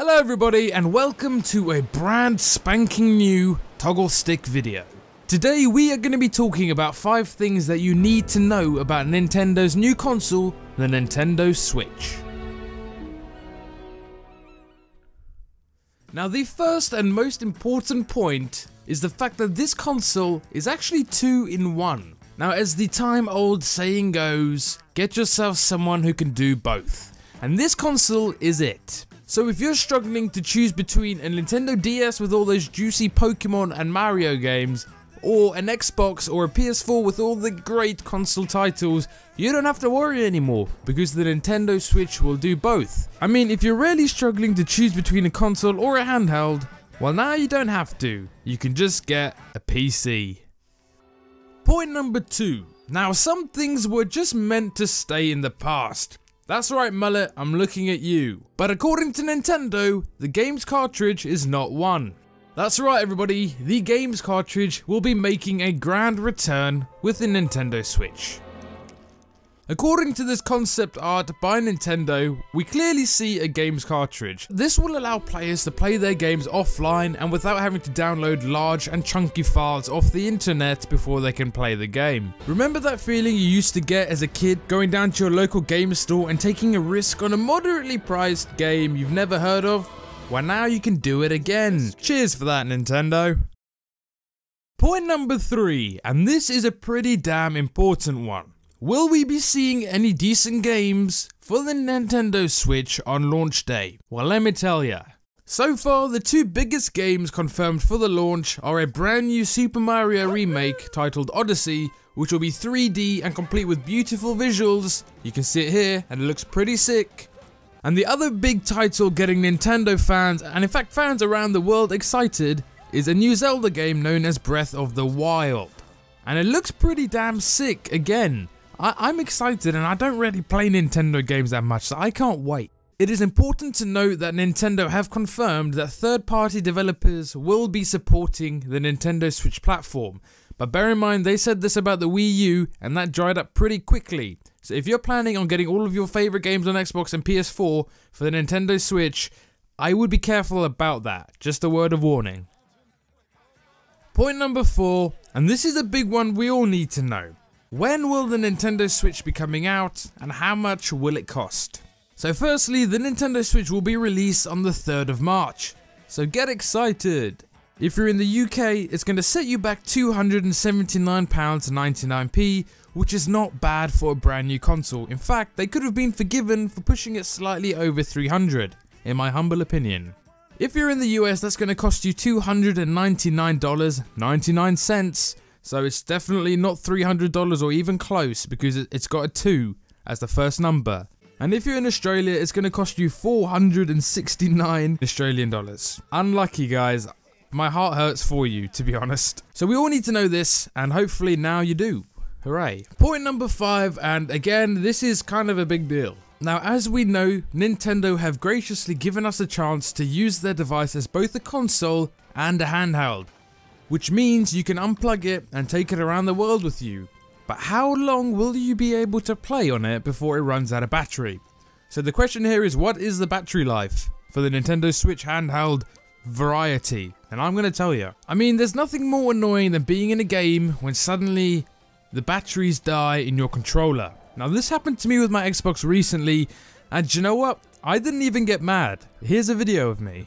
Hello everybody and welcome to a brand spanking new toggle stick video. Today we are going to be talking about 5 things that you need to know about Nintendo's new console, the Nintendo Switch. Now the first and most important point is the fact that this console is actually 2 in 1. Now as the time-old saying goes, get yourself someone who can do both. And this console is it. So if you're struggling to choose between a Nintendo DS with all those juicy Pokemon and Mario games, or an Xbox or a PS4 with all the great console titles, you don't have to worry anymore, because the Nintendo Switch will do both. I mean, if you're really struggling to choose between a console or a handheld, well now you don't have to, you can just get a PC. Point number 2. Now some things were just meant to stay in the past. That's right, Mullet, I'm looking at you. But according to Nintendo, the games cartridge is not one. That's right everybody, the games cartridge will be making a grand return with the Nintendo Switch. According to this concept art by Nintendo, we clearly see a games cartridge. This will allow players to play their games offline and without having to download large and chunky files off the internet before they can play the game. Remember that feeling you used to get as a kid going down to your local game store and taking a risk on a moderately priced game you've never heard of? Well now you can do it again. Cheers for that, Nintendo. Point number 3, and this is a pretty damn important one. Will we be seeing any decent games for the Nintendo Switch on launch day? Well, let me tell ya. So far, the 2 biggest games confirmed for the launch are a brand new Super Mario remake titled Odyssey, which will be 3D and complete with beautiful visuals. You can see it here and it looks pretty sick. And the other big title getting Nintendo fans, and in fact fans around the world, excited is a new Zelda game known as Breath of the Wild. And it looks pretty damn sick again. I'm excited and I don't really play Nintendo games that much, so I can't wait. It is important to note that Nintendo have confirmed that third-party developers will be supporting the Nintendo Switch platform. But bear in mind, they said this about the Wii U and that dried up pretty quickly. So if you're planning on getting all of your favorite games on Xbox and PS4 for the Nintendo Switch, I would be careful about that. Just a word of warning. Point number 4, and this is a big one we all need to know. When will the Nintendo Switch be coming out and how much will it cost? So firstly, the Nintendo Switch will be released on the 3rd of March. So get excited. If you're in the UK, it's going to set you back £279.99p, which is not bad for a brand new console. In fact, they could have been forgiven for pushing it slightly over 300, in my humble opinion. If you're in the US, that's going to cost you $299.99. So it's definitely not $300 or even close, because it's got a 2 as the first number. And if you're in Australia, it's going to cost you 469 Australian dollars. Unlucky guys, my heart hurts for you, to be honest. So we all need to know this, and hopefully now you do. Hooray. Point number 5, and again, this is kind of a big deal. Now as we know, Nintendo have graciously given us a chance to use their device as both a console and a handheld, which means you can unplug it and take it around the world with you. But how long will you be able to play on it before it runs out of battery? So the question here is, what is the battery life for the Nintendo Switch handheld variety? And I'm going to tell you. I mean, there's nothing more annoying than being in a game when suddenly the batteries die in your controller. Now this happened to me with my Xbox recently, and you know what? I didn't even get mad. Here's a video of me.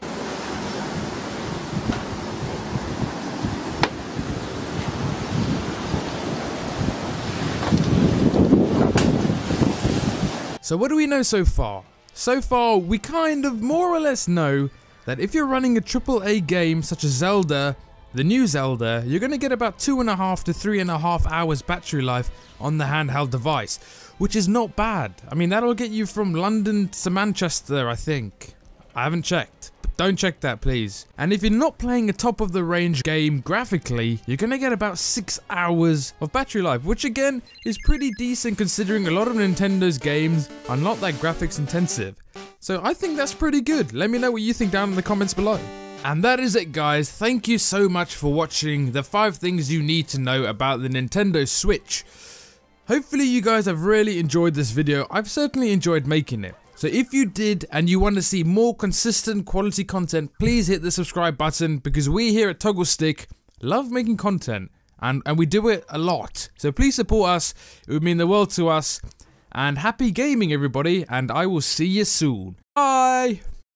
So what do we know so far? So far, we kind of more or less know that if you're running a AAA game such as Zelda, the new Zelda, you're going to get about 2.5 to 3.5 hours battery life on the handheld device, which is not bad. I mean, that'll get you from London to Manchester, I think. I haven't checked. Don't check that, please. And if you're not playing a top of the range game graphically, you're gonna get about 6 hours of battery life, which again is pretty decent considering a lot of Nintendo's games are not that graphics intensive. So I think that's pretty good. Let me know what you think down in the comments below. And that is it guys, thank you so much for watching the 5 things you need to know about the Nintendo Switch. Hopefully you guys have really enjoyed this video. I've certainly enjoyed making it. So if you did and you want to see more consistent quality content, please hit the subscribe button, because we here at Toggle Stick love making content and we do it a lot. So please support us, it would mean the world to us. And happy gaming everybody, and I will see you soon. Bye!